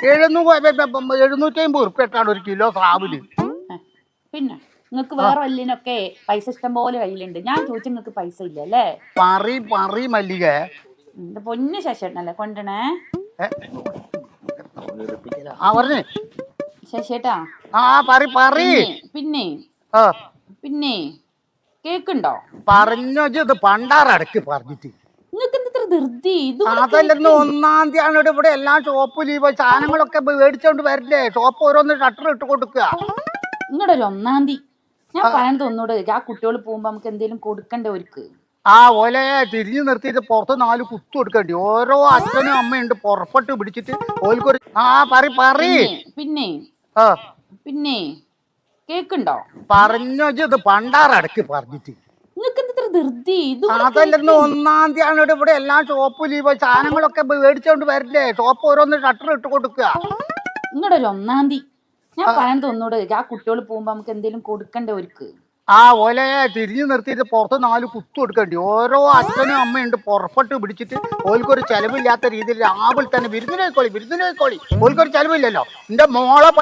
750 ഒരു കിലോ സ്രാവിന്. പിന്നെ നിങ്ങക്ക് വേറെ വല്ലിനൊക്കെ പൈസ ഇഷ്ടം പോലെ കയ്യിലുണ്ട്. ഞാൻ ചോദിച്ചു നിങ്ങക്ക് പൈസ ഇല്ല അല്ലേ? പറി മല്ലിക എന്റെ പൊന്ന് ശശിയേട്ടനല്ലേ കൊണ്ടണേ. പറഞ്ഞേ ശശിയേട്ടാ പിന്നെ പിന്നെ കേക്കുണ്ടോ? പറഞ്ഞോ ഇത് പണ്ടാറടക്ക് പറഞ്ഞിട്ട്. നിങ്ങൾക്ക് എന്താ ധൃതി? അതല്ലെന്ന് 1-ാം തീയതിയാണ് ഇവിടെ എല്ലാ ഷോപ്പ് ലീവ്. സാധനങ്ങളൊക്കെ മേടിച്ചോണ്ട് വരണ്ടേ? ഷോപ്പ് ഓരോന്ന് ഷട്ടർ ഇട്ട് കൊടുക്കുക. നിങ്ങളുടെ ഒരു 1-ാം തീയതി ഞാൻ പറയാൻ തോന്നൂടെ? ആ കുട്ടികൾ പോകുമ്പോ നമുക്ക് എന്തെങ്കിലും കൊടുക്കണ്ടേ അവർക്ക്? ഓലെ തിരിഞ്ഞു നിർത്തിയിട്ട് പുറത്ത് 4 കുത്തു കൊടുക്കേണ്ടി. ഓരോ അച്ഛനും അമ്മയുണ്ട് പുറപ്പെട്ട് പിടിച്ചിട്ട് ഓൽക്കൊരു പിന്നെ പിന്നെ കേക്കുണ്ടോ? പറഞ്ഞോ ഇത് പണ്ടാറടക്ക് പറഞ്ഞിട്ട്. നിങ്ങൾക്ക് എന്താ ധൃതി? അതല്ലെന്ന് 1-ാം തീയതിയാണ് ഇവിടെ എല്ലാ ഷോപ്പ് ലീവ്. സാധനങ്ങളൊക്കെ മേടിച്ചോണ്ട് വരണ്ടേ? ഷോപ്പ് ഓരോന്ന് ഷട്ടർ ഇട്ട് കൊടുക്കുക. നിങ്ങളുടെ ഒരു 1-ാം തീയതി ഞാൻ പറയാൻ തോന്നൂടെ? ആ കുട്ടികൾ പോകുമ്പോ നമുക്ക് എന്തെങ്കിലും കൊടുക്കണ്ടേ അവർക്ക്? ഓലെ തിരിഞ്ഞു നിർത്തിയിട്ട് പുറത്ത് 4 കുത്തു കൊടുക്കേണ്ടി. ഓരോ അച്ഛനും അമ്മയുണ്ട് പുറപ്പെട്ട് പിടിച്ചിട്ട് ഓൽക്കൊരു ചെലവില്ലാത്ത രീതിയിൽ രാവിലെ തന്നെ വിരുന്നിനോയിക്കോളി ഓൽക്കൊരു ചെലവില്ലല്ലോ. എന്റെ മോളെ